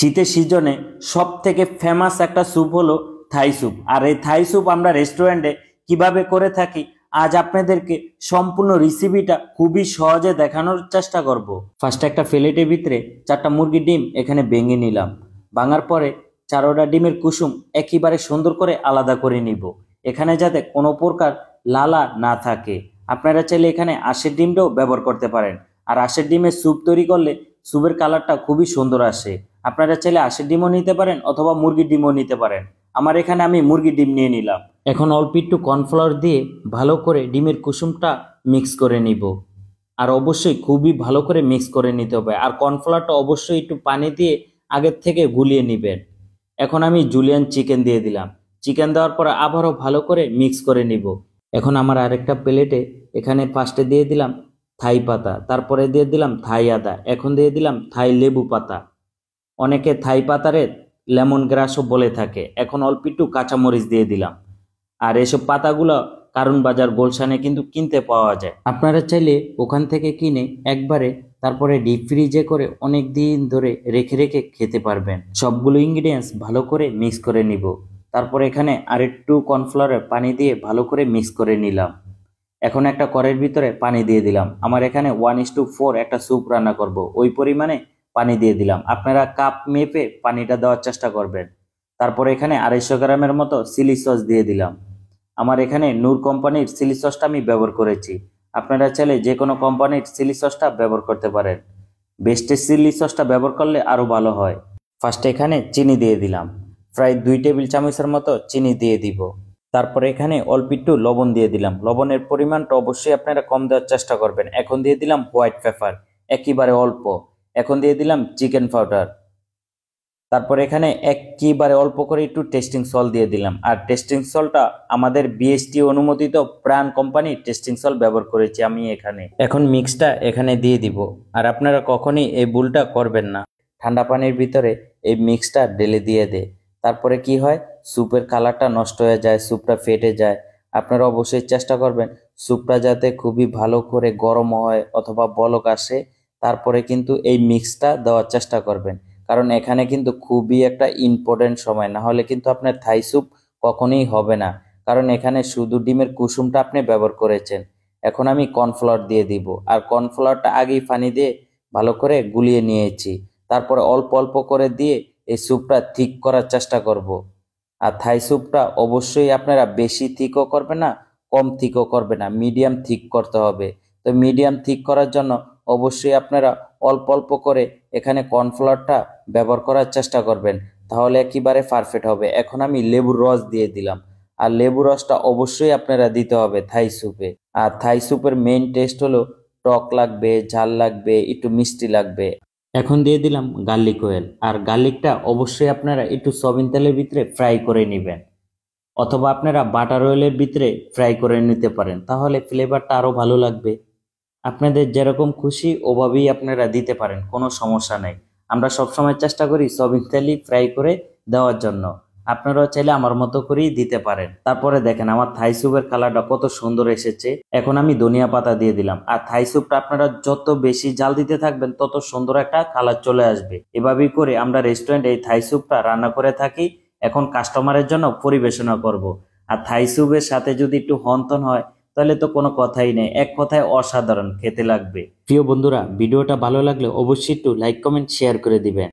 শীতের সিজনে সব থেকে ফেমাস একটা স্যুপ হলো থাই স্যুপ। আর এই থাই স্যুপ আমরা রেস্টুরেন্টে কিভাবে করে থাকি আজ আপনাদেরকে সম্পূর্ণ রেসিপিটা খুবই সহজে দেখানোর চেষ্টা করব। ফার্স্টে একটা প্লেটের ভিতরে 4টা মুরগির ডিম এখানে ভেঙে নিলাম। ভাঙার পরে 4টা ডিমের কুসুম একেবারে সুন্দর করে আলাদা করে নিব, এখানে যাতে কোনো প্রকার লালা না থাকে। আপনারা চাইলে এখানে আঁশের ডিমটাও ব্যবহার করতে পারেন। আর আঁশের ডিমের স্যুপ তৈরি করলে স্যুপের কালারটা খুবই সুন্দর আসে। আপনারা চাইলে আঁশের ডিমও নিতে পারেন অথবা মুরগির ডিমও নিতে পারেন। আমার এখানে আমি মুরগির ডিম নিয়ে নিলাম। এখন অল্প একটু কর্নফ্লাওয়ার দিয়ে ভালো করে ডিমের কুসুমটা মিক্স করে নিব। আর অবশ্যই খুবই ভালো করে মিক্স করে নিতে হবে। আর কর্নফ্লাওয়ারটা অবশ্যই একটু পানি দিয়ে আগের থেকে গুলিয়ে নেবেন। এখন আমি জুলিয়ান চিকেন দিয়ে দিলাম। চিকেন দেওয়ার পর আবারও ভালো করে মিক্স করে নিব। এখন আমার আরেকটা প্লেটে এখানে ফার্স্টে দিয়ে দিলাম থাই পাতা, তারপরে দিয়ে দিলাম থাই আদা, এখন দিয়ে দিলাম থাই লেবু পাতা। অনেকে থাই পাতারে লেমন গ্রাসও বলে থাকে। এখন অল্প একটু কাঁচামরিচ দিয়ে দিলাম। আর এসব পাতাগুলো কারণ বাজার গুলশানে কিন্তু কিনতে পাওয়া যায়। আপনারা চাইলে ওখান থেকে কিনে একবারে তারপরে ডিপ ফ্রিজে করে অনেক দিন ধরে রেখে রেখে খেতে পারবেন। সবগুলো ইনগ্রিডিয়েন্টস ভালো করে মিক্স করে নিব। তারপর এখানে আরেকটু কর্নফ্লাওয়ারের পানি দিয়ে ভালো করে মিক্স করে নিলাম। এখন একটা কড়াইয়ের ভিতরে পানি দিয়ে দিলাম। আমার এখানে 1:4 একটা স্যুপ রান্না করব, ওই পরিমাণে পানি দিয়ে দিলাম। আপনারা কাপ মেপে পানিটা দেওয়ার চেষ্টা করবেন। তারপরে এখানে 250 গ্রামের মতো চিলি সস দিয়ে দিলাম। আমার এখানে নূর কোম্পানির চিলি সসটা আমি ব্যবহার করেছি। আপনারা চাইলে যে কোনো কোম্পানির চিলি সসটা ব্যবহার করতে পারেন। বেস্টের চিলি সসটা ব্যবহার করলে আরও ভালো হয়। ফার্স্টে এখানে চিনি দিয়ে দিলাম, প্রায় 2 টেবিল চামচের মতো চিনি দিয়ে দিব। তারপরে এখানে অল্প একটু লবণ দিয়ে দিলাম। লবণের পরিমাণটা অবশ্যই আপনারা কম দেওয়ার চেষ্টা করবেন। এখন দিয়ে দিলাম হোয়াইট পেপার, একেবারে অল্প। এখন দিয়ে দিলাম চিকেন পাউডার। তারপর এখানে একেবারে অল্প করে একটু টেস্টিং সল্ট দিয়ে দিলাম। আর টেস্টিং সল্টটা আমাদের বিএসটি অনুমোদিত প্রাণ কোম্পানি টেস্টিং সল্ট ব্যবহার করেছি আমি এখানে। এখন মিক্সটা এখানে দিয়ে দিব। আর আপনারা কখনই এই ভুলটা করবেন না, ঠান্ডা পানির ভিতরে এই মিক্সটা ঢেলে দিয়ে দে। তারপরে কি হয়, স্যুপের কালারটা নষ্ট হয়ে যায়, স্যুপটা ফেটে যায়। আপনারা অবশ্যই চেষ্টা করবেন স্যুপটা যাতে খুবই ভালো করে গরম হয় অথবা বলক আসে, তারপরে কিন্তু এই মিক্সটা দেওয়ার চেষ্টা করবেন। কারণ এখানে কিন্তু খুবই একটা ইম্পর্টেন্ট সময়, না হলে কিন্তু আপনার থাই স্যুপ কখনোই হবে না। কারণ এখানে শুধু ডিমের কুসুমটা আপনি ব্যবহার করেছেন। এখন আমি কর্নফ্লাওয়ার দিয়ে দিব। আর কর্নফ্লাওয়ারটা আগেই পানি দিয়ে ভালো করে গুলিয়ে নিয়েছি। তারপরে অল্প অল্প করে দিয়ে এই স্যুপটা ঠিক করার চেষ্টা করব। আর থাই স্যুপটা অবশ্যই আপনারা বেশি থিকও করবে না, কম থিকও করবে না, মিডিয়াম থিক করতে হবে। তো মিডিয়াম থিক করার জন্য অবশ্যই আপনারা অল্প অল্প করে এখানে কর্নফ্লাওয়ারটা ব্যবহার করার চেষ্টা করবেন, তাহলে একেবারে পারফেক্ট হবে। এখন আমি লেবুর রস দিয়ে দিলাম। আর লেবুর রসটা অবশ্যই আপনারা দিতে হবে থাই স্যুপে। আর থাই স্যুপের মেইন টেস্ট হলো টক লাগবে, ঝাল লাগবে, একটু মিষ্টি লাগবে। এখন দিয়ে দিলাম গার্লিক অয়েল। আর গার্লিকটা অবশ্যই আপনারা একটু সয়াবিন তেলের ভিতরে ফ্রাই করে নেবেন, অথবা আপনারা বাটার অয়েলের ভিতরে ফ্রাই করে নিতে পারেন, তাহলে ফ্লেভারটা আরও ভালো লাগবে। আপনাদের যেরকম খুশি ওভাবেই আপনারা দিতে পারেন, কোনো সমস্যা নেই। আমরা সবসময় চেষ্টা করি সয়াবিন তেলই ফ্রাই করে দেওয়ার জন্য। আপনারাও চাইলে আমার মতো করেই দিতে পারেন। তারপরে দেখেন আমার থাই স্যুপের কালারটা কত সুন্দর এসেছে। এখন আমি ধনিয়া পাতা দিয়ে দিলাম। আর থাই স্যুপটা আপনারা যত বেশি জাল দিতে থাকবেন তত সুন্দর একটা কালার চলে আসবে। এভাবেই করে আমরা রেস্টুরেন্টে এই থাই স্যুপটা রান্না করে থাকি। এখন কাস্টমারের জন্য পরিবেশনা করব। আর থাই স্যুপের সাথে যদি একটু হন্তন হয় তাহলে তো কোনো কথাই নেই, এক কথায় অসাধারণ খেতে লাগবে। প্রিয় বন্ধুরা, ভিডিওটা ভালো লাগলে অবশ্যই একটু লাইক কমেন্ট শেয়ার করে দিবেন।